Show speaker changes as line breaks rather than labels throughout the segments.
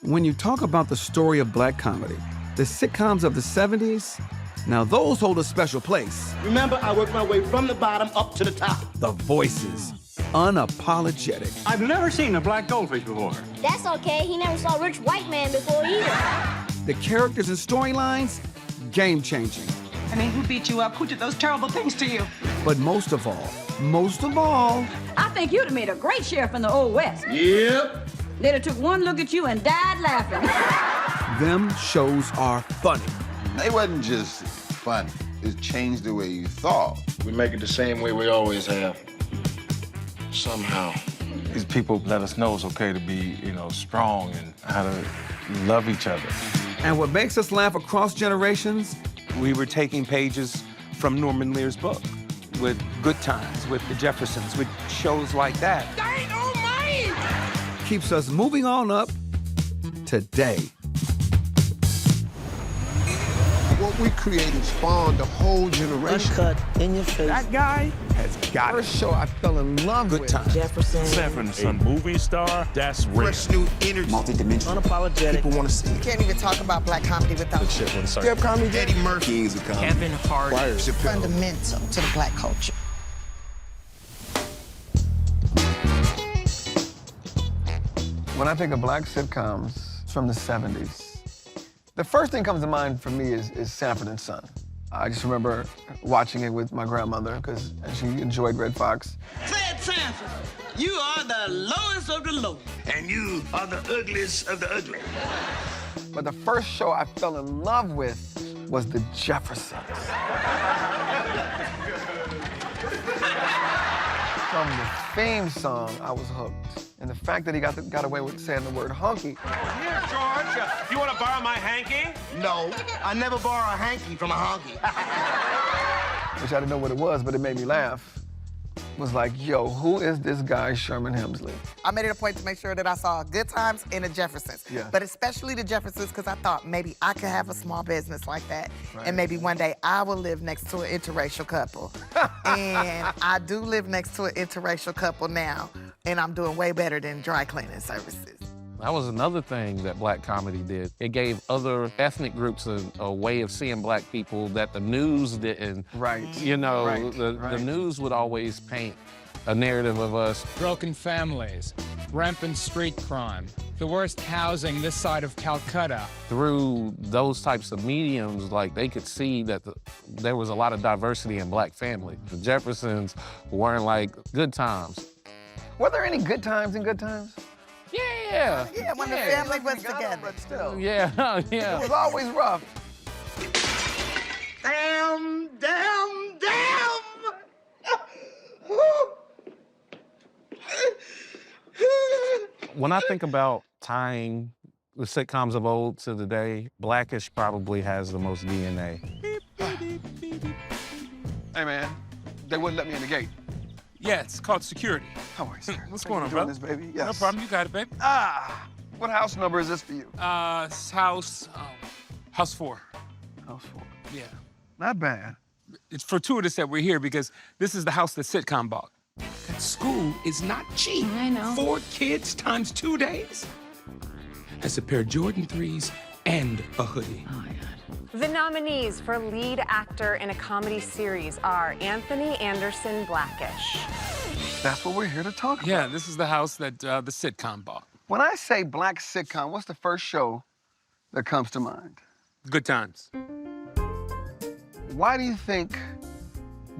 When you talk about the story of black comedy, the sitcoms of the 70s, now those hold a special place.
Remember, I worked my way from the bottom up to the top.
The voices, unapologetic.
I've never seen a black goldfish before.
That's okay, he never saw a rich white man before either.
The characters and storylines, game-changing.
I mean, who beat you up? Who did those terrible things to you?
But most of all,
I think you'd have made a great sheriff in the Old West.
Yep.
They'd have took one look at you and died laughing.
them shows are funny.
They wasn't just funny. It changed the way you thought.
We make it the same way we always have. Somehow.
These people let us know it's okay to be, strong and how to love each other.
And what makes us laugh across generations?
We were taking pages from Norman Lear's book with Good Times, with the Jeffersons, with shows like that.
Keeps us moving on up today.
What we created spawned a whole generation.
Uncut, in your face.
That guy has got it.
First show I fell in love
Good
with.
Times.
Jefferson.
Sanford and Son movie star, that's rare.
Fresh new energy.
Multi-dimensional. Unapologetic.
People want to see it.
Can't even talk about black comedy without
Def Comedy, Eddie Murphy. Kings of Comedy.
Kevin Hart.
Chappelle.
Fundamental to the black culture.
When I think of black sitcoms from the 70s, the first thing comes to mind for me is Sanford and Son. I just remember watching it with my grandmother because she enjoyed Red Fox.
Fred Sanford, you are the lowest of the low. And you are the ugliest of the ugly.
But the first show I fell in love with was The Jeffersons. From the theme song, I was hooked. And the fact that he got away with saying the word honky.
Here, George, you want to borrow my hanky?
No, I never borrow a hanky from a honky.
Which I didn't know what it was, but it made me laugh. Was like, yo, who is this guy, Sherman Hemsley?
I made it a point to make sure that I saw Good Times and the Jeffersons.
Yeah.
But especially the Jeffersons, because I thought maybe I could have a small business like that.
Right.
And maybe one day I will live next to an interracial couple. And I do live next to an interracial couple now. And I'm doing way better than dry cleaning services.
That was another thing that black comedy did. It gave other ethnic groups a way of seeing black people that the news didn't.
Right.
The news would always paint a narrative of us.
Broken families, rampant street crime, the worst housing this side of Calcutta.
Through those types of mediums, like they could see that there was a lot of diversity in black families. The Jeffersons weren't like Good Times.
Were there any good times in Good Times?
Yeah.
Yeah, when the family was together.
But still.
Yeah,
It was always rough.
Damn.
When I think about tying the sitcoms of old to today, Blackish probably has the most DNA.
Hey, man, they wouldn't let me in the gate.
Yeah, it's called security.
How are you, sir?
What's
Thank
going
you
on,
for doing
brother?
this, baby. Yes.
No problem, you got it, baby.
What house number is this for you?
It's house 4.
House 4.
Yeah.
Not bad.
It's fortuitous that we're here because this is the house that Sitcom bought. That school is not cheap.
I know.
4 kids times 2 days. That's a pair of Jordan 3s and a hoodie.
Oh, my God.
The nominees for lead actor in a comedy series are Anthony Anderson Blackish.
That's what we're here to talk about.
Yeah, this is the house that the Sitcom bought.
When I say black sitcom, what's the first show that comes to mind?
Good Times.
Why do you think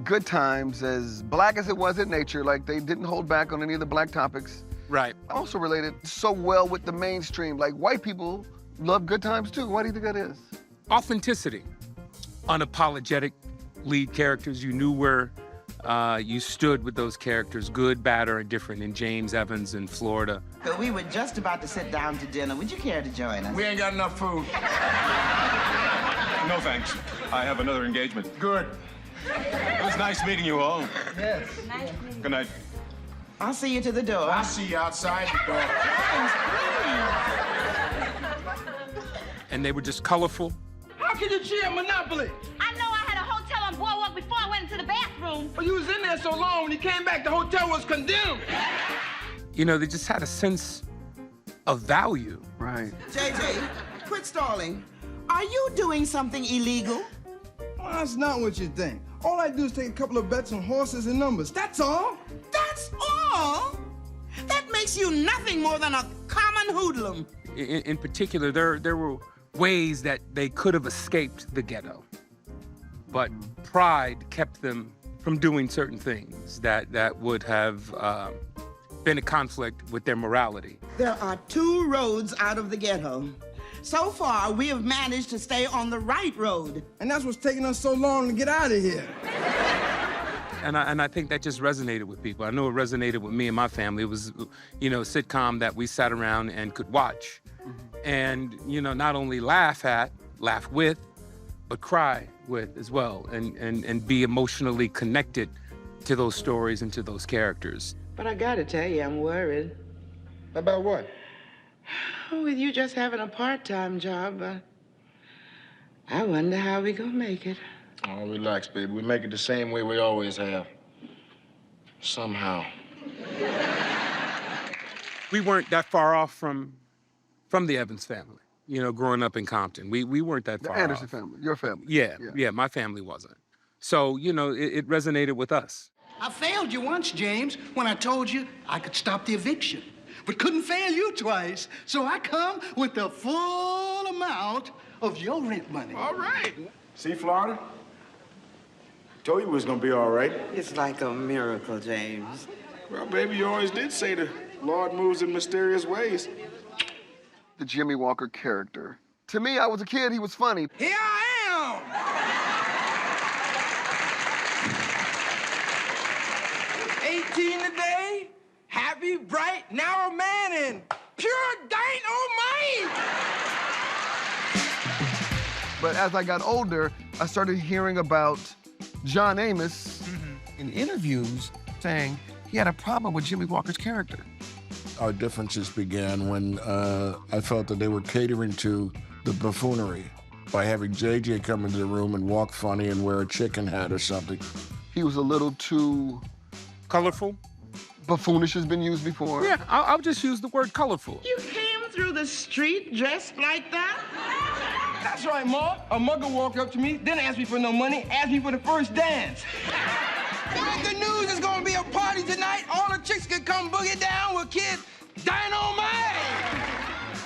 Good Times, as black as it was in nature, like they didn't hold back on any of the black topics,
Right.
also related so well with the mainstream? Like white people love Good Times too. Why do you think that is?
Authenticity. Unapologetic lead characters. You knew where you stood with those characters, good, bad, or indifferent, in James Evans in Florida.
But we were just about to sit down to dinner. Would you care to join us?
We ain't got enough food. No thanks. I have another engagement. Good. It was nice meeting you all.
Yes.
Good night.
I'll see you to the door.
I'll see you outside the door.
And they were just colorful.
How can you cheat Monopoly?
I know I had a hotel on Boardwalk before I went into the bathroom.
Well, you was in there so long, when you came back, the hotel was condemned.
You know, they just had a sense of value.
Right.
JJ, quit stalling. Are you doing something illegal?
Well, that's not what you think. All I do is take a couple of bets on horses and numbers. That's all.
That's all? That makes you nothing more than a common hoodlum.
In particular, there were ways that they could have escaped the ghetto, but pride kept them from doing certain things that would have been a conflict with their morality.
There are 2 roads out of the ghetto. So far, we have managed to stay on the right road.
And that's what's taking us so long to get out of here.
And I think that just resonated with people. I know it resonated with me and my family. It was, you know, a sitcom that we sat around and could watch. And, you know, not only laugh with, but cry with as well, and be emotionally connected to those stories and to those characters.
But I gotta tell you, I'm worried.
About what?
With you just having a part-time job, I wonder how we gonna make it.
Oh, relax, baby. We make it the same way we always have. Somehow.
We weren't that far off from the Evans family, you know, growing up in Compton. We weren't that far off.
The Anderson family, your family.
Yeah, my family wasn't. So, you know, it resonated with us.
I failed you once, James, when I told you I could stop the eviction. But couldn't fail you twice, so I come with the full amount of your rent money.
All right. See, Florida? Told you it was gonna be all right.
It's like a miracle, James.
Well, baby, you always did say the Lord moves in mysterious ways.
The Jimmy Walker character. To me, I was a kid, he was funny.
Here I am! 18 today, happy, bright, narrow man, and pure dynamite!
But as I got older, I started hearing about John Amos in interviews saying he had a problem with Jimmy Walker's character.
Our differences began when I felt that they were catering to the buffoonery by having JJ come into the room and walk funny and wear a chicken hat or something.
He was a little too...
colorful?
Buffoonish has been used before.
Yeah, I'll just use the word colorful.
You came through the street dressed like that?
That's right, Ma. A mugger walked up to me, didn't ask me for no money, asked me for the first dance. The news is gonna be a party tonight. All the chicks can come boogie down with Kid Dynamite.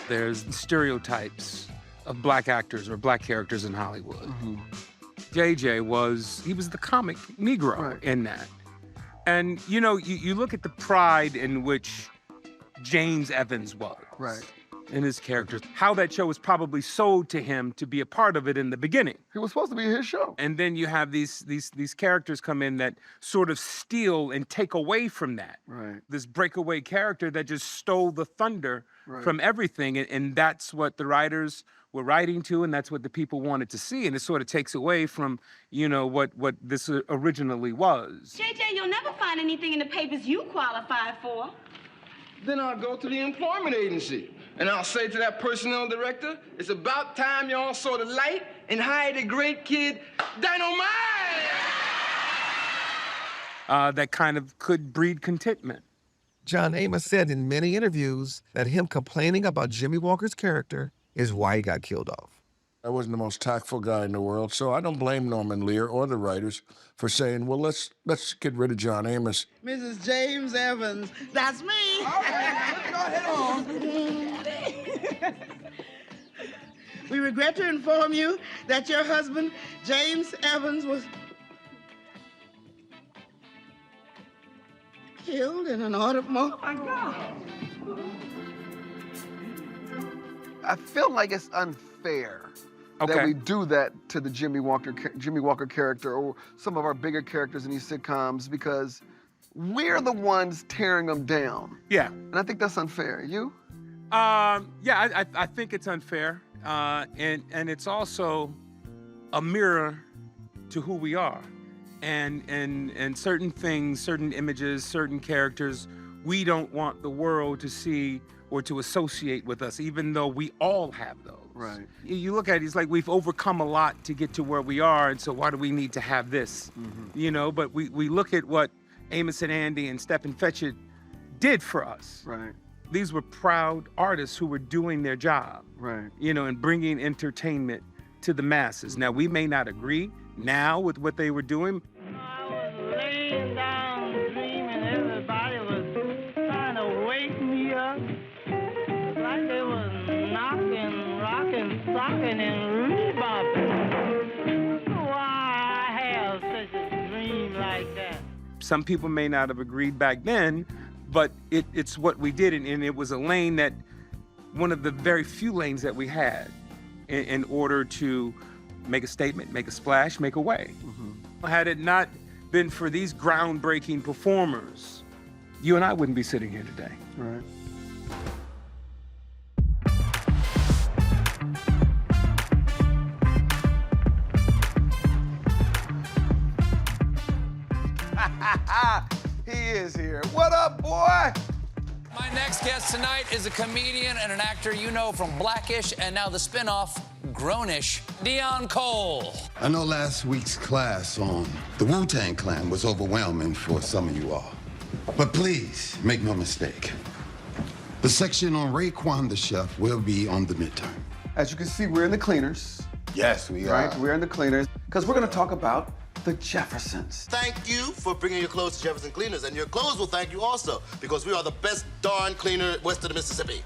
There's stereotypes of black actors or black characters in Hollywood. JJ was the comic Negro in that. And, you know, you look at the pride in which James Evans was.
Right.
In his characters, how that show was probably sold to him to be a part of it in the beginning.
It was supposed to be his show.
And then you have these characters come in that sort of steal and take away from that.
Right.
This breakaway character that just stole the thunder from everything. And that's what the writers were writing to, and that's what the people wanted to see. And it sort of takes away from, you know, what this originally was.
JJ, you'll never find anything in the papers you qualify for.
Then I'll go to the employment agency. And I'll say to that personnel director, it's about time y'all saw the light and hired a great Kid Dynamite!
That kind of could breed contentment.
John Amos said in many interviews that him complaining about Jimmy Walker's character is why he got killed off.
I wasn't the most tactful guy in the world, so I don't blame Norman Lear or the writers for saying, well, let's get rid of John Amos.
Mrs. James Evans, that's me.
All right, let's go ahead on.
We regret to inform you that your husband, James Evans, was killed in an automobile. Oh, my God.
I feel like it's unfair that we do that to the Jimmy Walker character or some of our bigger characters in these sitcoms because we're the ones tearing them down.
Yeah.
And I think that's unfair. You?
Yeah, I think it's unfair. And it's also a mirror to who we are. And certain things, certain images, certain characters, we don't want the world to see or to associate with us, even though we all have those.
Right.
You look at it, it's like we've overcome a lot to get to where we are, and so why do we need to have this? You know, but we look at what Amos and Andy and Stepin Fetchit did for us.
Right.
These were proud artists who were doing their job,
right?
You know, and bringing entertainment to the masses. Now, we may not agree now with what they were doing.
Laying down dreaming, everybody was trying to wake me up. Like they was knocking, rocking, socking, and rebopping. Why I have such a dream like that?
Some people may not have agreed back then, but it's what we did, and it was a lane that, one of the very few lanes that we had in order to make a statement, make a splash, make a way. Had it not been for these groundbreaking performers, you and I wouldn't be sitting here today.
Right.
He is here. What up, boy?
My next guest tonight is a comedian and an actor you know from Blackish and now the spinoff, Grownish, Dion Cole.
I know last week's class on the Wu-Tang Clan was overwhelming for some of you all. But please, make no mistake. The section on Raekwon the Chef will be on the midterm.
As you can see, we're in the cleaners.
Yes, we
Right?
are.
We're in the cleaners because we're going to talk about the Jeffersons.
Thank you for bringing your clothes to Jefferson Cleaners, and your clothes will thank you also, because we are the best darn cleaner west of the Mississippi.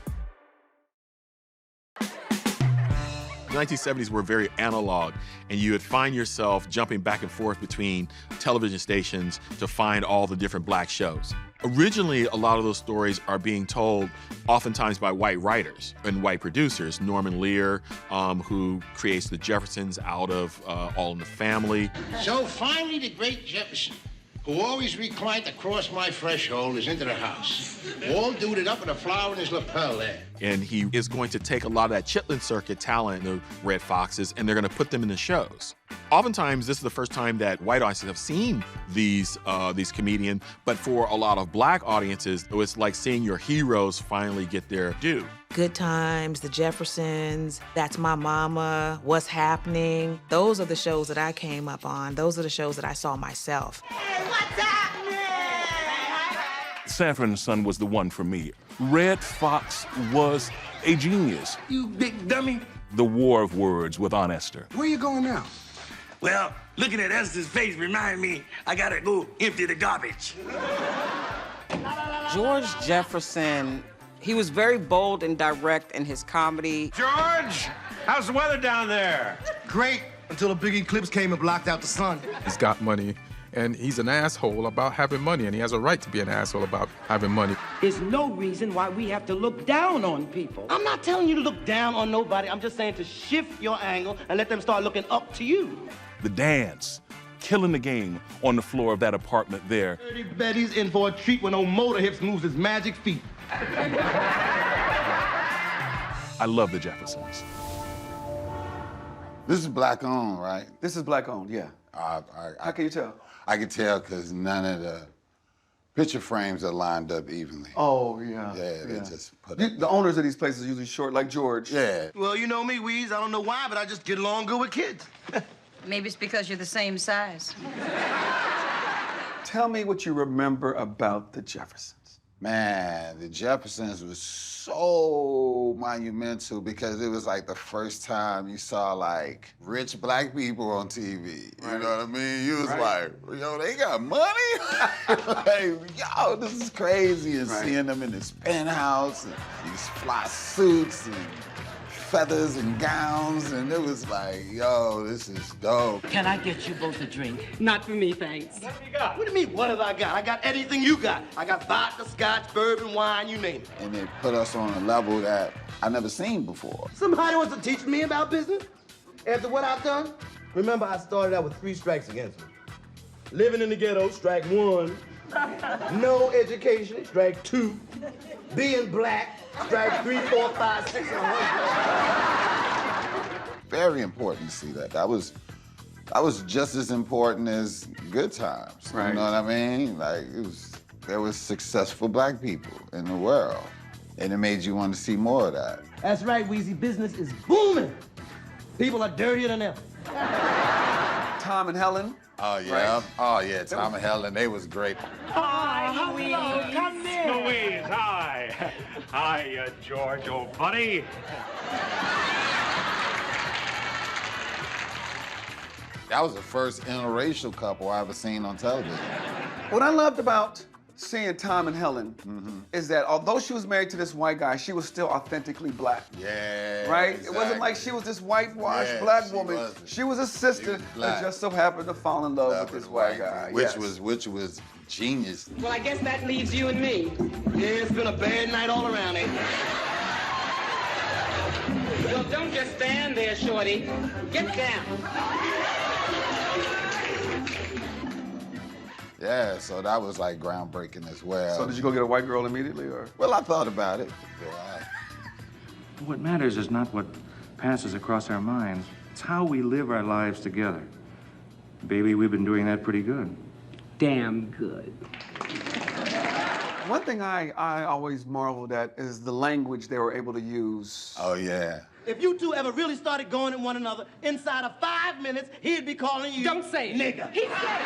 The 1970s were very analog, and you would find yourself jumping back and forth between television stations to find all the different black shows. Originally, a lot of those stories are being told oftentimes by white writers and white producers. Norman Lear, who creates the Jeffersons out of All in the Family.
So finally, the great Jefferson, who always reclined across my threshold, is into the house. All duded up with a flower in his lapel there.
And he is going to take a lot of that Chitlin Circuit talent, the Red Foxes, and they're going to put them in the shows. Oftentimes, this is the first time that white audiences have seen these comedians, but for a lot of black audiences, it's like seeing your heroes finally get their due.
Good Times, The Jeffersons, That's My Mama, What's Happening. Those are the shows that I came up on. Those are the shows that I saw myself.
Sanford and Son was the one for me. Red Fox was a genius.
You big dummy.
The War of Words with Aunt Esther.
Where you going now?
Well, looking at Esther's face remind me I gotta go empty the garbage.
George Jefferson, he was very bold and direct in his comedy.
George, how's the weather down there?
Great, until the big eclipse came and blocked out the sun.
He's got money, and he's an asshole about having money, and he has a right to be an asshole about having money.
There's no reason why we have to look down on people. I'm not telling you to look down on nobody. I'm just saying to shift your angle and let them start looking up to you.
The dance, killing the game on the floor of that apartment there.
Dirty Betty's in for a treat when old Motor Hips moves his magic feet.
I love the Jeffersons.
This is black owned, right?
This is black owned, yeah. How can you tell?
I can tell because none of the picture frames are lined up evenly.
Oh, yeah.
Yeah, they just put
The owners of these places are usually short, like George.
Yeah.
Well, you know me, Weeze. I don't know why, but I just get along good with kids.
Maybe it's because you're the same size.
Tell me what you remember about the Jeffersons.
Man, the Jeffersons was so monumental because it was like the first time you saw like rich black people on TV. You know what I mean? You was like, yo, they got money? Like, yo, this is crazy. And seeing them in this penthouse and these fly suits and feathers and gowns, and it was like, yo, this is dope.
Can I get you both a drink?
Not for me, thanks.
What do you got? What do you mean, what have I got? I got anything you got. I got vodka, scotch, bourbon, wine, you name it.
And it put us on a level that I never seen before.
Somebody wants to teach me about business? After what I've done? Remember, I started out with 3 strikes against me. Living in the ghetto, strike 1. No education, strike 2. Being black, strike 3, 4, 5, 6, and 100.
Very important to see that. That was just as important as Good Times.
Right.
You know what I mean? Like there was successful black people in the world. And it made you want to see more of that.
That's right, Weezy. Business is booming. People are dirtier than ever.
Tom and Helen.
Oh, yeah. Right. Oh, yeah. Tom and Helen, they was great.
Oh, hello. Come in.
Louise, hi. Hi, George, old buddy.
That was the first interracial couple I ever seen on television.
What I loved about seeing Tom and Helen is that although she was married to this white guy, she was still authentically black.
Yeah.
Right?
Exactly.
It wasn't like she was this whitewashed
Yeah,
black
she
woman.
wasn't.
She was a sister that just so happened to fall in love with this white guy.
Which
Yes.
was genius.
Well, I guess that leaves you and me. Yeah, it's been a bad night all around, ain't it? Well, don't just stand there, shorty. Get down.
Yeah, so that was like groundbreaking as well.
So did you go get a white girl immediately, or?
Well, I thought about it.
What matters is not what passes across our minds. It's how we live our lives together. Baby, we've been doing that pretty good.
Damn good.
One thing I always marveled at is the language they were able to use.
Oh, yeah.
If you two ever really started going at one another, inside of 5 minutes, he'd be calling you.
Don't say it.
Nigga.
He said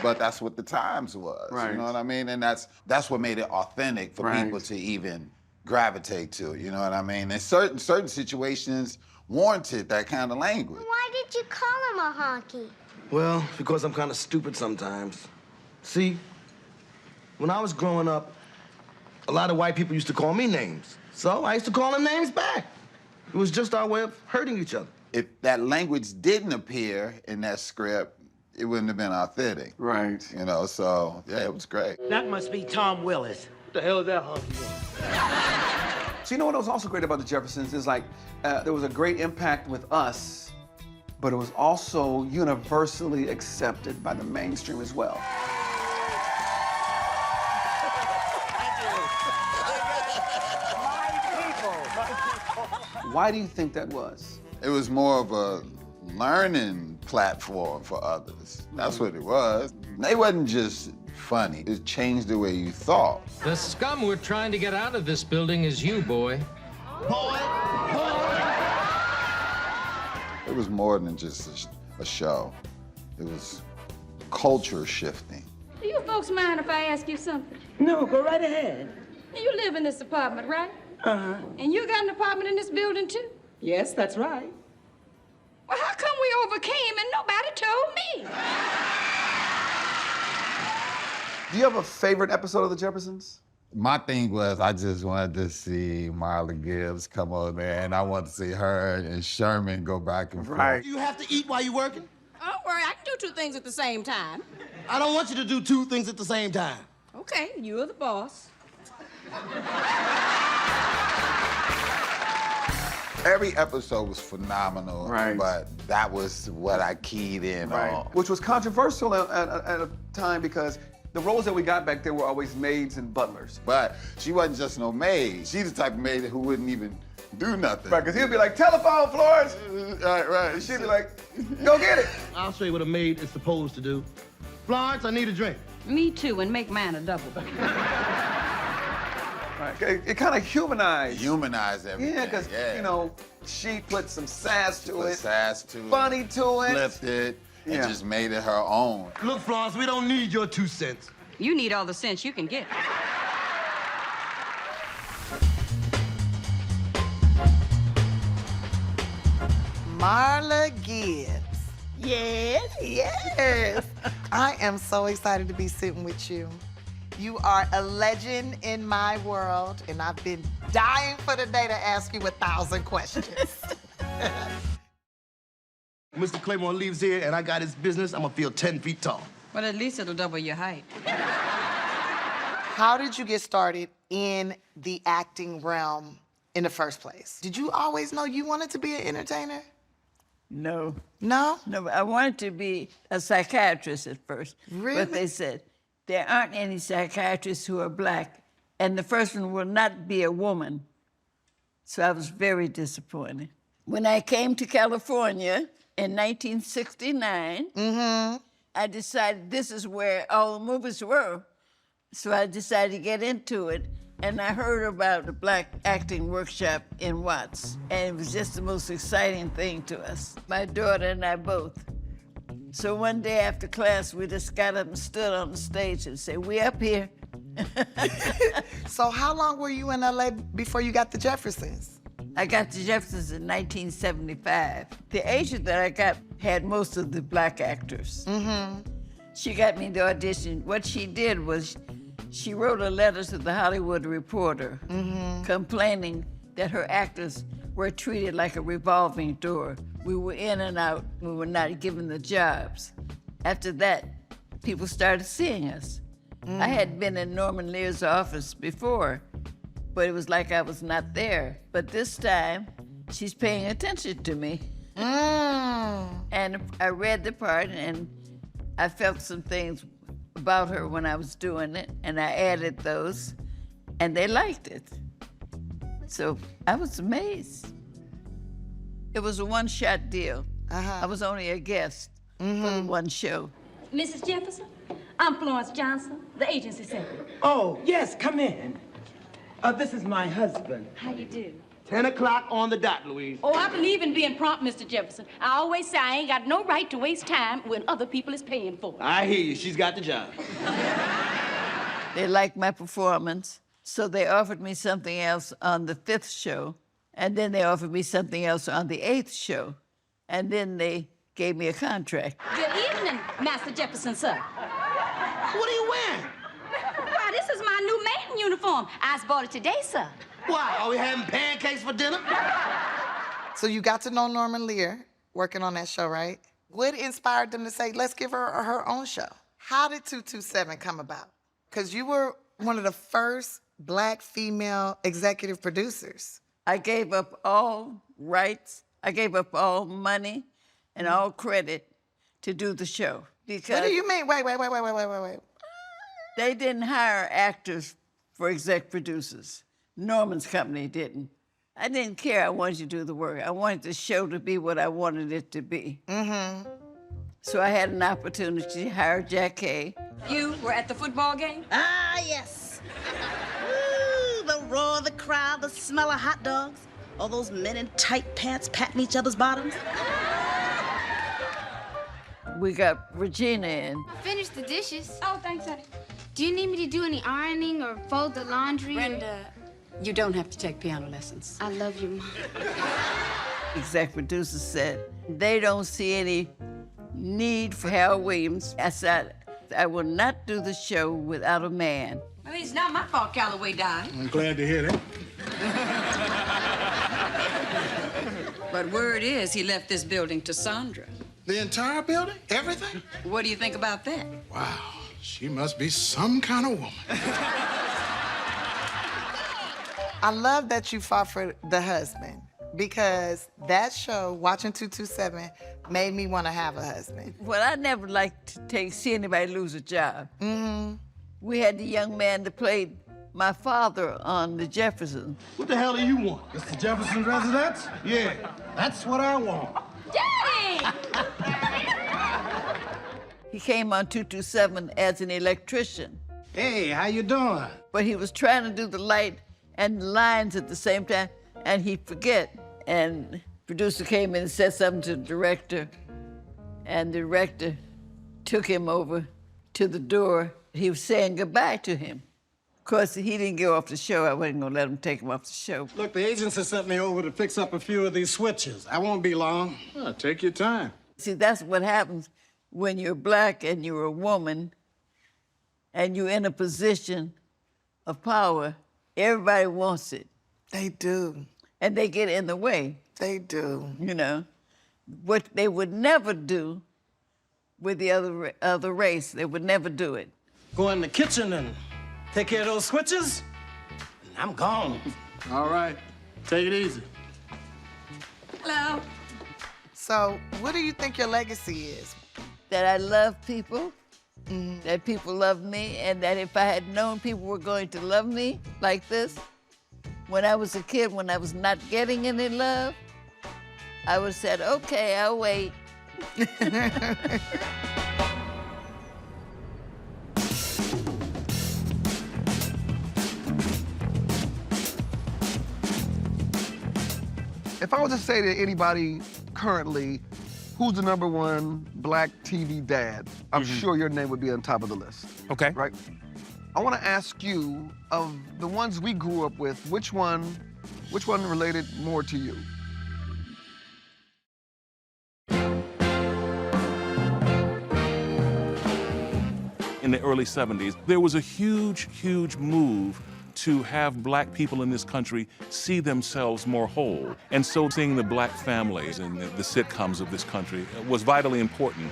But that's what the times was.
Right.
You know what I mean? And that's what made it authentic for people to even gravitate to. You know what I mean? And certain situations warranted that kind of language.
Why did you call him a honky?
Well, because I'm kind of stupid sometimes. See, when I was growing up, a lot of white people used to call me names. So I used to call them names back. It was just our way of hurting each other.
If that language didn't appear in that script, it wouldn't have been authentic.
Right.
You know, so yeah, it was great.
That must be Tom Willis. What the hell is that honky one?
So you know what was also great about the Jeffersons is like there was a great impact with us, but it was also universally accepted by the mainstream as well. Why do you think that was?
It was more of a learning platform for others. That's what it was. They wasn't just funny. It changed the way you thought.
The scum we're trying to get out of this building is you, boy.
It was more than just a show. It was culture shifting.
Do you folks mind if I ask you something?
No, go right ahead.
You live in this apartment, right?
Uh-huh.
And you got an apartment in this building, too?
Yes, that's right.
Well, how come we overcame and nobody told me?
Do you have a favorite episode of the Jeffersons?
My thing was I just wanted to see Marla Gibbs come over there, and I wanted to see her and Sherman go back and forth.
Do you have to eat while you're working?
Don't worry, I can do two things at the same time.
I don't want you to do two things at the same time.
Okay, you're the boss.
Every episode was phenomenal, but that was what I keyed in on.
Which was controversial at a time because the roles that we got back there were always maids and butlers.
But she wasn't just no maid. She's the type of maid who wouldn't even do nothing.
Right, because he'd be like, telephone, Florence.
Right.
And she'd be like, go get it.
I'll show you what a maid is supposed to do. Florence, I need a drink.
Me too, and make mine a double.
Right. It kind of humanized.
Humanized everything.
Yeah, because, you know, she put some sass to it.
Sass to it.
Funny to it.
Flipped it. And just made it her own.
Look, Florence, we don't need your 2 cents.
You need all the sense you can get.
Marla Gibbs. Yes. I am so excited to be sitting with you. You are a legend in my world, and I've been dying for the day to ask you 1,000 questions.
Mr. Claiborne leaves here and I got his business, I'm gonna feel 10 feet tall.
Well, at least it'll double your height.
How did you get started in the acting realm in the first place? Did you always know you wanted to be an entertainer?
No.
No?
No, I wanted to be a psychiatrist at first.
Really?
But they said, there aren't any psychiatrists who are black, and the first one will not be a woman. So I was very disappointed. When I came to California in 1969, I decided this is where all the movies were. So I decided to get into it. And I heard about the Black Acting Workshop in Watts. And it was just the most exciting thing to us. My daughter and I both So one day after class, we just got up and stood on the stage and said, "We up here."
So how long were you in LA before you got the Jeffersons?
I got the Jeffersons in 1975. The agent that I got had most of the black actors. She got me the audition. What she did was she wrote a letter to the Hollywood Reporter complaining that her actors were treated like a revolving door. We were in and out. We were not given the jobs. After that, people started seeing us. I had been in Norman Lear's office before, but it was like I was not there. But this time, she's paying attention to me. And I read the part, and I felt some things about her when I was doing it, and I added those, and they liked it. So I was amazed. It was a one-shot deal. I was only a guest for the one show.
Mrs. Jefferson, I'm Florence Johnson, the agency secretary.
Oh, yes, come in. This is my husband.
How you do?
10 o'clock on the dot, Louise.
Oh, I believe in being prompt, Mr. Jefferson. I always say I ain't got no right to waste time when other people is paying for it.
I hear you. She's got the job.
They liked my performance, so they offered me something else on the 5th show, and then they offered me something else on the 8th show, and then they gave me a contract.
Good evening, Master Jefferson, sir.
What are you wearing?
Why, this is my new maiden uniform. I just bought it today, sir.
Why, are we having pancakes for dinner?
So you got to know Norman Lear working on that show, right? What inspired them to say, let's give her her own show? How did 227 come about? Because you were one of the first black female executive producers.
I gave up all rights, I gave up all money and all credit to do the show. Because
What do you mean? Wait.
they didn't hire actors for exec producers. Norman's company didn't. I didn't care. I wanted to do the work. I wanted the show to be what I wanted it to be. So I had an opportunity to hire Jack Kay.
You were at the football game?
Ah, yes. Ooh, the roar of the crowd, the smell of hot dogs, all those men in tight pants patting each other's bottoms.
We got Regina in.
Finished the dishes.
Oh, thanks, honey.
Do you need me to do any ironing or fold the laundry?
Brenda, you don't have to take piano lessons.
I love you, Mom.
Exec producer said, they don't see any need for Hal Williams. I said, I will not do the show without a man.
I mean, it's not my fault Calloway died.
I'm glad to hear that.
But word is he left this building to Sandra.
The entire building? Everything?
What do you think about that?
Wow, she must be some kind of woman.
I love that you fought for the husband because that show, watching 227, made me want to have a husband.
Well, I never liked to see anybody lose a job. We had the young man that played my father on The Jeffersons.
What the hell do you want? It's the Jefferson residence? Yeah, that's what I want.
Daddy!
He came on 227 as an electrician.
Hey, how you doing?
But he was trying to do the light and the lines at the same time, and he'd forget. And the producer came in and said something to the director, and the director took him over to the door. He was saying goodbye to him. Of course, he didn't go off the show. I wasn't gonna let him take him off the show.
Look, the agency sent me over to fix up a few of these switches. I won't be long. Oh, take your time.
See, that's what happens when you're black and you're a woman and you're in a position of power. Everybody wants it.
They do.
And they get in the way.
They do.
You know, what they would never do with the other race, they would never do it.
Go in the kitchen and take care of those switches, and I'm gone. All right, take it easy.
Hello.
So, what do you think your legacy is?
That I love people, that people love me, and that if I had known people were going to love me like this, when I was a kid, when I was not getting any love, I would have said, okay, I'll wait.
If I was to say to anybody currently,
who's the #1 black TV dad, I'm sure your name would be on top of the list.
Okay.
Right? I want to ask you, of the ones we grew up with, which one related more to you?
In the early 70s, there was a huge, huge move to have black people in this country see themselves more whole. And so seeing the black families and the sitcoms of this country was vitally important.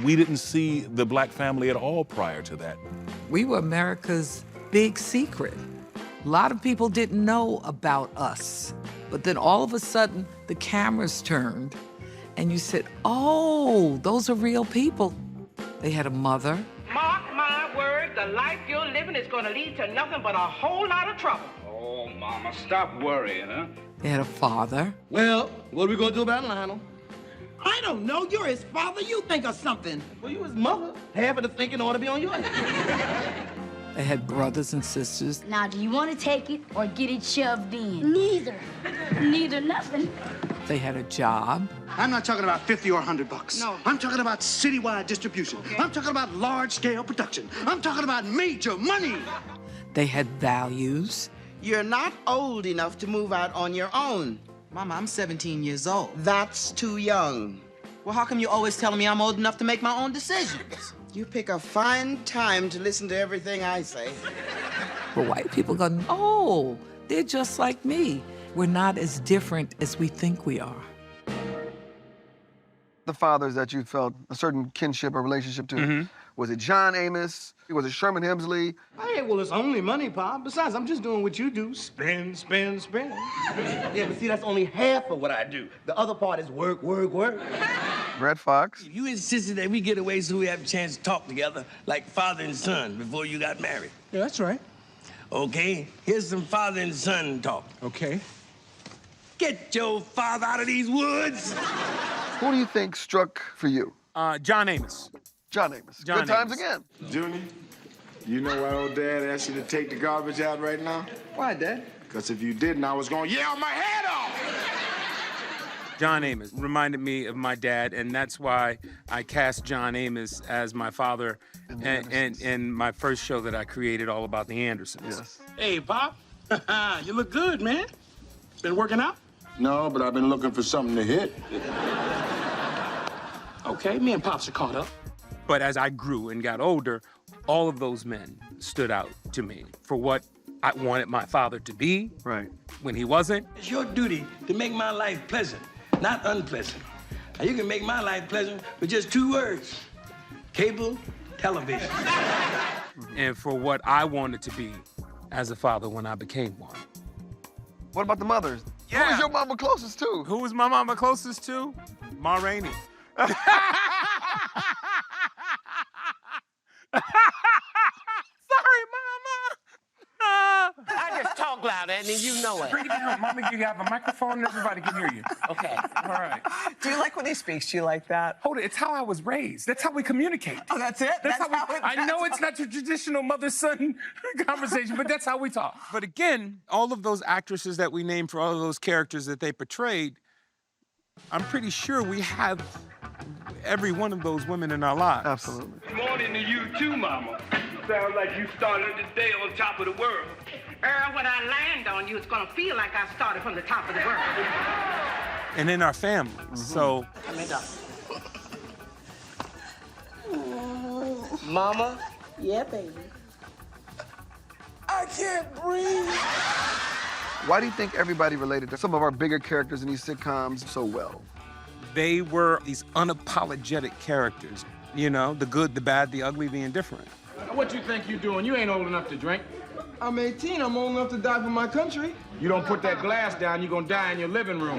We didn't see the black family at all prior to that.
We were America's big secret. A lot of people didn't know about us. But then all of a sudden, the cameras turned and you said, oh, those are real people. They had a mother.
Mark my words, the life you're living is gonna lead to nothing but a whole lot of trouble.
Oh, Mama, stop worrying, huh?
They had a father.
Well, what are we gonna do about Lionel?
I don't know. You're his father. You think of something.
Well, you his mother. Half of the thinking ought to be on your head.
They had brothers and sisters.
Now, do you want to take it or get it shoved in? Neither. Neither nothing.
They had a job.
I'm not talking about 50 or 100 bucks.
No.
I'm talking about citywide distribution. Okay. I'm talking about large-scale production. I'm talking about major money.
They had values.
You're not old enough to move out on your own.
Mama, I'm 17 years old.
That's too young.
Well, how come you're always telling me I'm old enough to make my own decisions?
You pick a fine time to listen to everything I say.
But white people go, oh, they're just like me. We're not as different as we think we are.
The fathers that you felt a certain kinship or relationship to, was it John Amos? Was it Sherman Hemsley?
Hey, well, it's only money, Pop. Besides, I'm just doing what you do. Spend, spend, spend. Yeah, but see, that's only half of what I do. The other part is work, work, work.
Brett Fox.
You insisted that we get away so we have a chance to talk together like father and son before you got married. Yeah, that's right. Okay, here's some father and son talk. Okay. Get your father out of these woods.
Who do you think struck for you?
John Amos.
John Amos.
John
Good times
Amos.
again.
Junior, you know why old Dad asked you to take the garbage out right now?
Why, Dad?
Because if you didn't, I was gonna yell my head off!
John Amos reminded me of my dad, and that's why I cast John Amos as my father in my first show that I created, all about the Andersons.
Yes.
Hey, Pop. You look good, man. Been working out?
No, but I've been looking for something to hit.
Okay, me and Pops are caught up.
But as I grew and got older, all of those men stood out to me for what I wanted my father to be.
Right.
When he wasn't.
It's your duty to make my life pleasant, not unpleasant. Now, you can make my life pleasant with just 2 words. Cable television.
And for what I wanted to be as a father when I became one.
What about the mothers?
Yeah.
Who was your mama closest to?
Who was my mama closest to? Ma Rainey. Sorry, Mama.
I just talk loud, and you know it.
Bring it down, Mama. You have a microphone and everybody can hear you.
Okay.
All right.
Do you like when he speaks? Do you like that?
Hold it. It's how I was raised. That's how we communicate.
Oh, that's it?
That's how I know it's not your traditional mother-son conversation, but that's how we talk. But again, all of those actresses that we named for all of those characters that they portrayed, I'm pretty sure we have every one of those women in our lives.
Absolutely.
Good morning to you too, Mama. Sounds like you started the day on top of the world.
Earl, when I land on you, it's gonna feel like I started from the top of the world.
And in our family. So.
Come here, Doc.
Mama?
Yeah, baby.
I can't breathe.
Why do you think everybody related to some of our bigger characters in these sitcoms so well?
They were these unapologetic characters. You know, the good, the bad, the ugly, the indifferent.
What you think you doing? You ain't old enough to drink. I'm 18. I'm old enough to die for my country. You don't put that glass down, you're gonna die in your living room.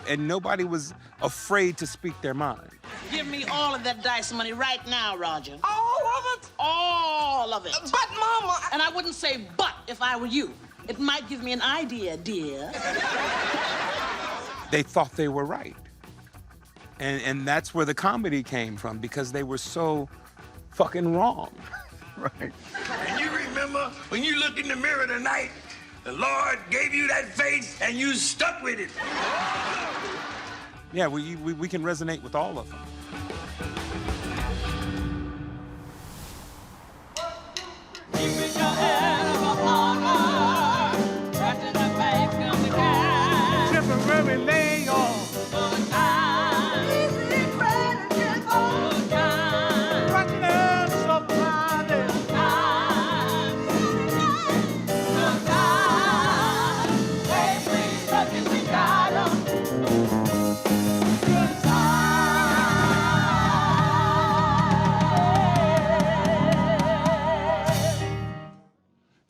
And nobody was afraid to speak their mind.
Give me all of that dice money right now, Roger.
All of it?
All of it.
But, Mama...
And I wouldn't say but if I were you. It might give me an idea, dear.
They thought they were right. And that's where the comedy came from, because they were so fucking wrong.
Right.
And you remember when you looked in the mirror tonight, the Lord gave you that face and you stuck with it.
Yeah, we can resonate with all of them. Temporary layoff.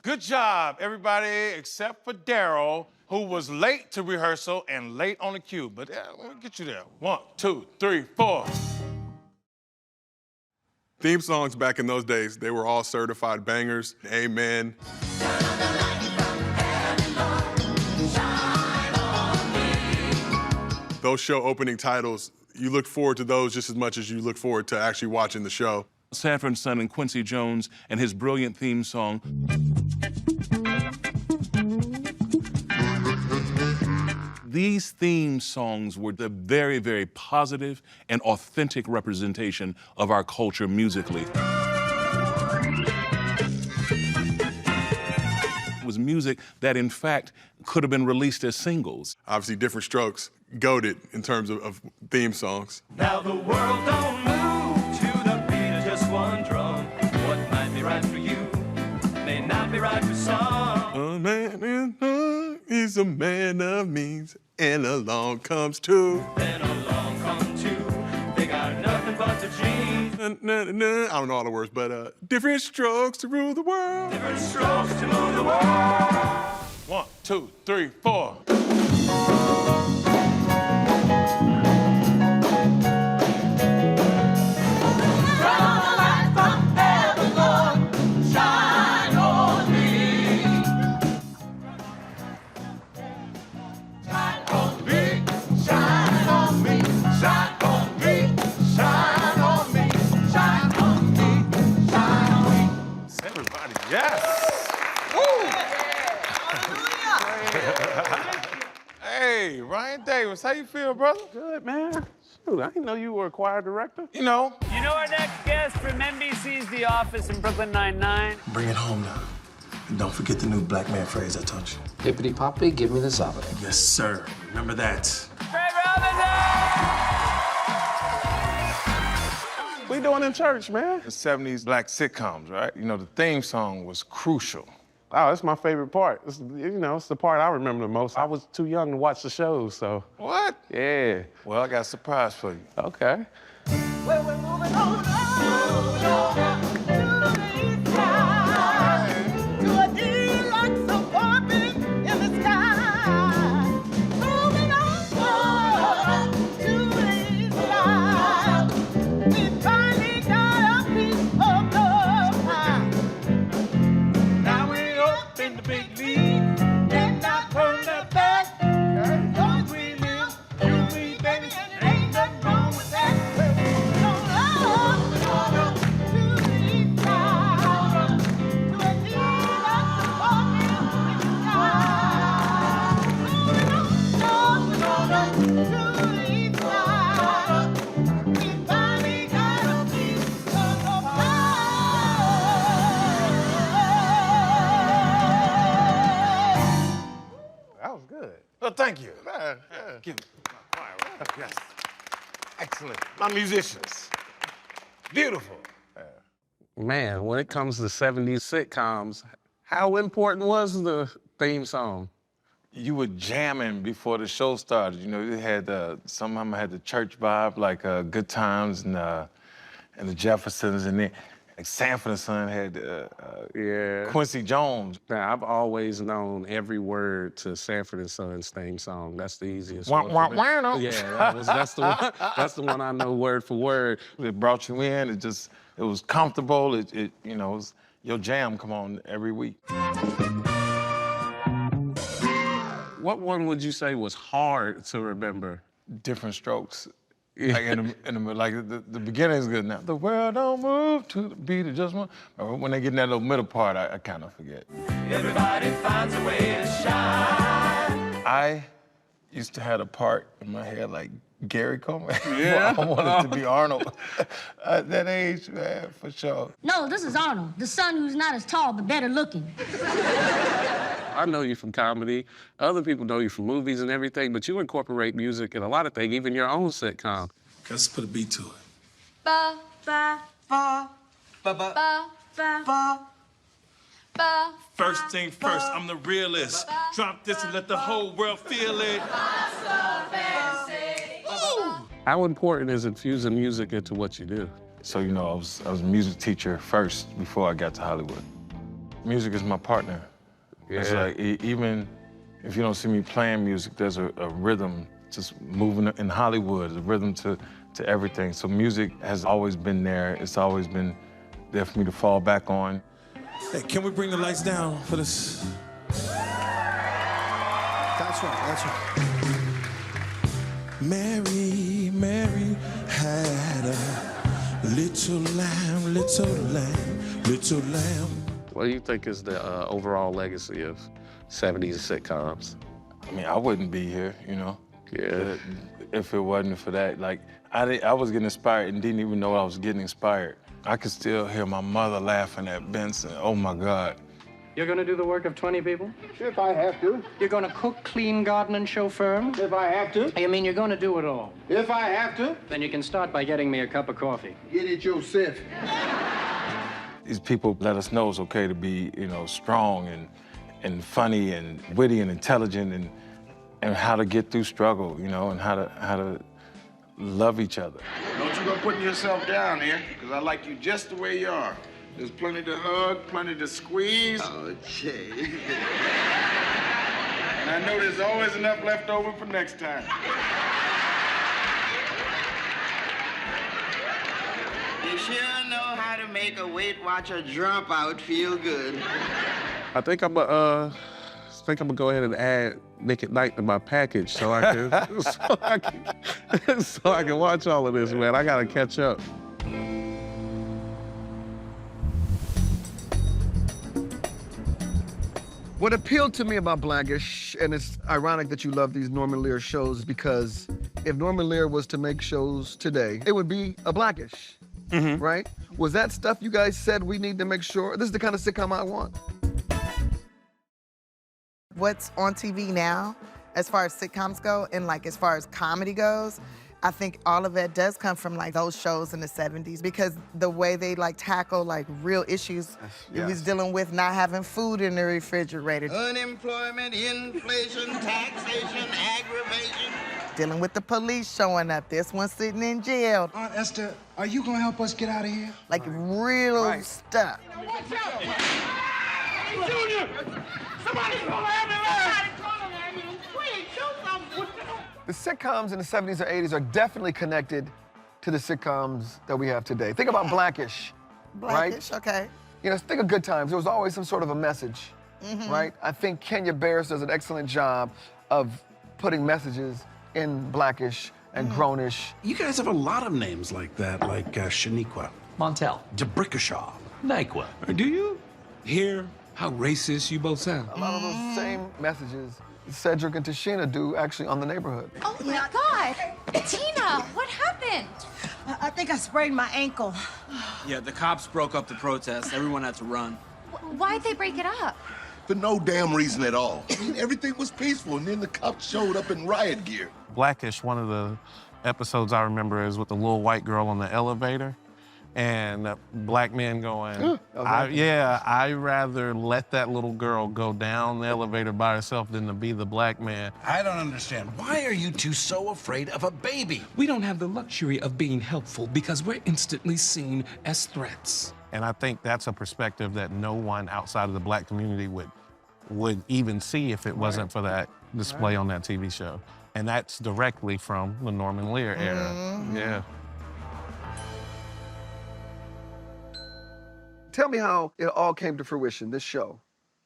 Good job, everybody, except for Daryl, who was late to rehearsal and late on the cue. But we'll get you there. 1, 2, 3, 4.
Theme songs back in those days, they were all certified bangers. Amen. Those show opening titles, you look forward to those just as much as you look forward to actually watching the show.
Sanford & Son and Quincy Jones and his brilliant theme song. These theme songs were the very, very positive and authentic representation of our culture musically. It was music that, in fact, could have been released as singles.
Obviously, Different Strokes, goated in terms of theme songs.
Now the world don't move to the beat of just one drum. What might be right for you may not be right for some.
A man is a man of means, and along comes two.
Then along come two, they got nothing but the dream.
I don't know all the words, but different strokes to rule the world.
Different strokes to move the world.
1, 2, 3, 4.
Yes! Hey, Ryan Davis, how you feel, brother?
Good, man. Shoot, I didn't know you were a choir director.
You know.
You know our next guest from NBC's The Office and Brooklyn Nine-Nine?
Bring it home now. And don't forget the new black man phrase I taught you.
Hippity poppy, give me the zobbity.
Yes, sir. Remember that.
Craig Robinson!
What you doing in church, man?
The 70s black sitcoms, right? You know, the theme song was crucial.
Oh, that's my favorite part. It's the part I remember the most. I was too young to watch the shows, so.
What?
Yeah.
Well, I got a surprise for you.
Okay.
Well, we're moving on to a deluxe apartment in the sky. Moving on to the sky. We finally got a piece of the pie. Now we up in the big league, and not turn the back. Cause we live, you, me, baby, and it ain't nothing wrong with that. We're moving on to the sky. To a deluxe apartment in the sky. Moving on to the sky. We finally got a piece of the
That was good. Well, thank you. Give me my choir. Yes. Excellent. My musicians. Beautiful.
Man, when it comes to 70s sitcoms, how important was the theme song?
You were jamming before the show started. You know, it had some of them had the church vibe, like Good Times and the Jeffersons, and then like Sanford & Son had Quincy Jones.
Now, I've always known every word to Sanford & Son's theme song. That's the easiest
Wah,
one.
wah,
for me.
wah,
Yeah, that's the one. That's the one I know word for word.
It brought you in. It was comfortable. It was your jam come on every week.
What one would you say was hard to remember?
Different Strokes. Like the beginning is good now. The world don't move to the beat of just one. But when they get in that little middle part, I kind of forget.
Everybody finds a way to shine.
used to have a part in my head like Gary Coleman.
Yeah.
I wanted to be Arnold at that age, man, for sure.
No, this is Arnold, the son who's not as tall but better looking.
I know you from comedy. Other people know you from movies and everything, but you incorporate music in a lot of things, even your own sitcom.
Let's put a beat to it.
Ba, ba, ba, ba, ba, ba, ba, ba.
First thing first, I'm the realist. Drop this and let the whole world feel it.
How important is infusing music into what you do?
So, you know, I was a music teacher first before I got to Hollywood. Music is my partner.
Yeah.
It's like, even if you don't see me playing music, there's a rhythm just moving in Hollywood, a rhythm to everything. So music has always been there. It's always been there for me to fall back on.
Hey, can we bring the lights down for this? That's right, that's right. Mary had a little lamb, little lamb, little lamb.
What do you think is the overall legacy of 70s sitcoms?
I mean, I wouldn't be here, you know?
Yeah.
If it wasn't for that. Like, I was getting inspired and didn't even know I was getting inspired. I could still hear my mother laughing at Benson. Oh, my God.
You're gonna do the work of 20 people?
If I have to.
You're gonna cook, clean, garden, and show firm?
If I have to.
You mean you're gonna do it all?
If I have to.
Then you can start by getting me a cup of coffee.
Get it yourself.
These people let us know it's okay to be, you know, strong and funny and witty and intelligent and how to get through struggle, you know, and how to love each other.
Don't you go putting yourself down here, because I like you just the way you are. There's plenty to hug, plenty to squeeze.
Oh, Jay.
And I know there's always enough left over for next time.
You sure know how to make a Weight Watcher dropout feel good.
I think I'm gonna go ahead and add Nick at Night to my package so I can so I can watch all of this, man. I gotta catch up.
What appealed to me about Blackish, and it's ironic that you love these Norman Lear shows, because if Norman Lear was to make shows today, it would be a Blackish, right? Was that stuff you guys said we need to make sure? This is the kind of sitcom I want.
What's on TV now, as far as sitcoms go, and like as far as comedy goes, I think all of that does come from like those shows in the 70s, because the way they like tackle like real issues, he was dealing with not having food in the refrigerator.
Unemployment, inflation, taxation, aggravation.
Dealing with the police showing up. This one sitting in jail.
Aunt Esther, are you gonna help us get out of here?
Like real stuff.
Watch out! Hey, Junior! Somebody's gonna have me live! Please, do something!
The sitcoms in the 70s or 80s are definitely connected to the sitcoms that we have today. Think about Blackish,
Blackish,
right?
Okay.
You know, think of Good Times. There was always some sort of a message, right? I think Kenya Barris does an excellent job of putting messages in Blackish and Grownish.
You guys have a lot of names like that, like Shaniqua.
Montel.
Jabrikashaw.
Nyqua.
Do you hear how racist you both sound?
A lot of those same messages Cedric and Tashina do actually on The Neighborhood.
Oh my God! Tina, what happened?
I think I sprained my ankle.
Yeah, the cops broke up the protest. Everyone had to run.
Why'd they break it up?
For no damn reason at all. I mean, everything was peaceful, and then the cops showed up in riot gear.
Blackish, one of the episodes I remember is with the little white girl on the elevator. And a black man going, I'd rather let that little girl go down the elevator by herself than to be the black man.
I don't understand. Why are you two so afraid of a baby? We don't have the luxury of being helpful because we're instantly seen as threats.
And I think that's a perspective that no one outside of the black community would even see if it wasn't for that display on that TV show. And that's directly from the Norman Lear era. Yeah.
Tell me how it all came to fruition, this show,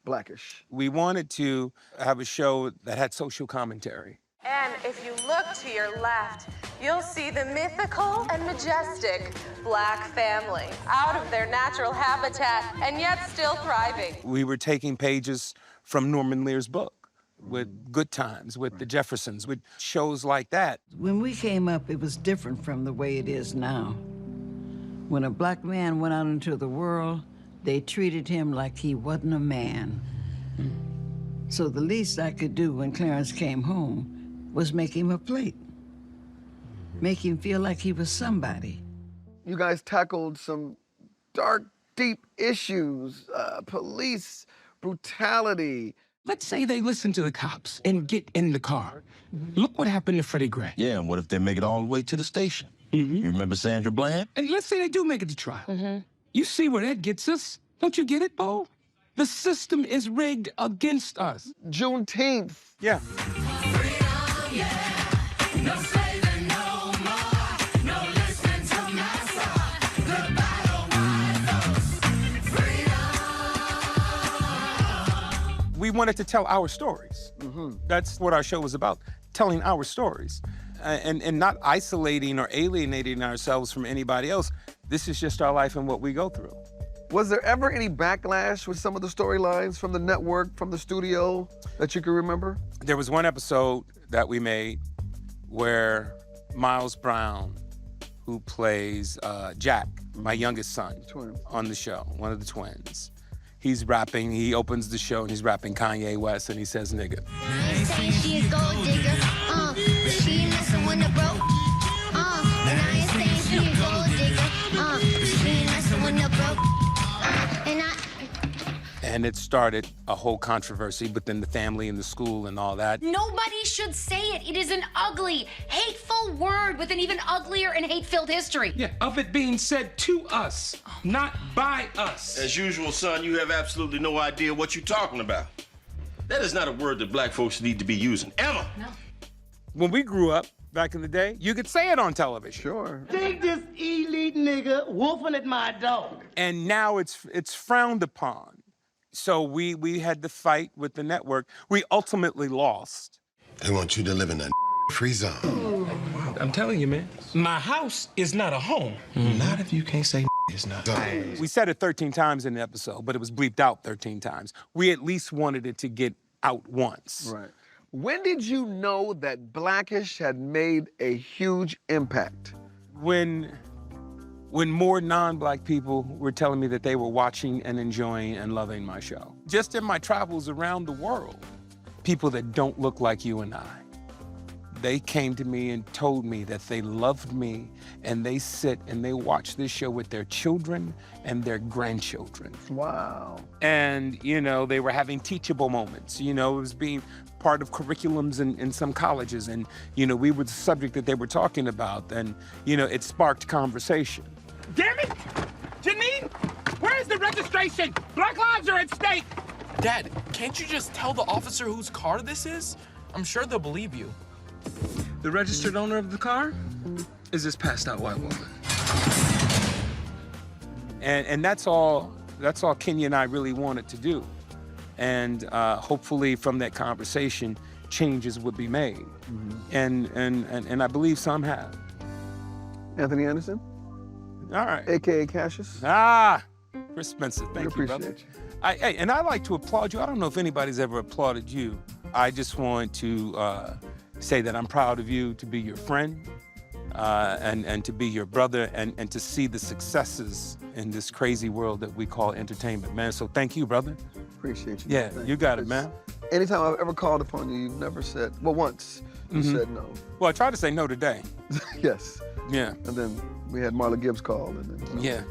Blackish.
We wanted to have a show that had social commentary.
And if you look to your left, you'll see the mythical and majestic Black family, out of their natural habitat and yet still thriving.
We were taking pages from Norman Lear's book. with Good Times, with the Jeffersons, with shows like that.
When we came up, it was different from the way it is now. When a black man went out into the world, they treated him like he wasn't a man. So the least I could do when Clarence came home was make him a plate. Make him feel like he was somebody.
You guys tackled some dark, deep issues, police brutality.
Let's say they listen to the cops and get in the car. Look what happened to Freddie Gray.
Yeah, and what if they make it all the way to the station? You remember Sandra Bland?
And let's say they do make it to trial. You see where that gets us? Don't you get it, Bo? The system is rigged against us.
Juneteenth.
Yeah. We wanted to tell our stories. That's what our show was about, telling our stories. And not isolating or alienating ourselves from anybody else. This is just our life and what we go through.
Was there ever any backlash with some of the storylines from the network, from the studio, that you can remember?
There was one episode that we made where Miles Brown, who plays Jack, my youngest son, on the show, one of the twins, he's rapping, he opens the show and he's rapping Kanye West and he says nigga.
I ain't saying she a gold digger, but she ain't messing with the broke. And I ain't saying she a gold digger, but she ain't messing with the broke.
And it started a whole controversy within the family and the school and all that.
Nobody should say it. It is an ugly, hateful word with an even uglier and hate-filled history.
Yeah, of it being said to us, not by us.
As usual, son, you have absolutely no idea what you're talking about. That is not a word that black folks need to be using, ever.
No.
When we grew up back in the day, you could say it on television.
Sure.
Dig this elite nigga wolfing at my dog.
And now it's frowned upon. So we had to fight with the network. We ultimately lost.
They want you to live in a free zone.
I'm telling you, man, my house is not a home.
Not if you can't say it's not.
We said it 13 times in the episode, but it was bleeped out 13 times. We at least wanted it to get out once.
Right. When did you know that Blackish had made a huge impact?
When more non-black people were telling me that they were watching and enjoying and loving my show. Just in my travels around the world, people that don't look like you and I, they came to me and told me that they loved me and they sit and they watch this show with their children and their grandchildren.
Wow.
And, you know, they were having teachable moments. You know, it was being part of curriculums in some colleges. And, you know, we were the subject that they were talking about. And, you know, it sparked conversation.
Damn it! Janine, where's the registration? Black lives are at stake.
Dad, can't you just tell the officer whose car this is? I'm sure they'll believe you.
The registered owner of the car is this passed out white woman.
And that's all Kenya and I really wanted to do. And hopefully from that conversation, changes would be made. And I believe some have.
Anthony Anderson?
All right.
AKA Cassius?
Chris Spencer, thank you, brother.
Appreciate
Hey, and I like to applaud you. I don't know if anybody's ever applauded you. I just want to say that I'm proud of you, to be your friend, and to be your brother, and to see the successes in this crazy world that we call entertainment, man. So thank you, brother.
Appreciate you.
Yeah, you got it, man.
Anytime I've ever called upon you, you've never said, well, once you said no.
Well, I tried to say no today.
Yes.
Yeah.
And then we had Marla Gibbs call. And then,
Yeah.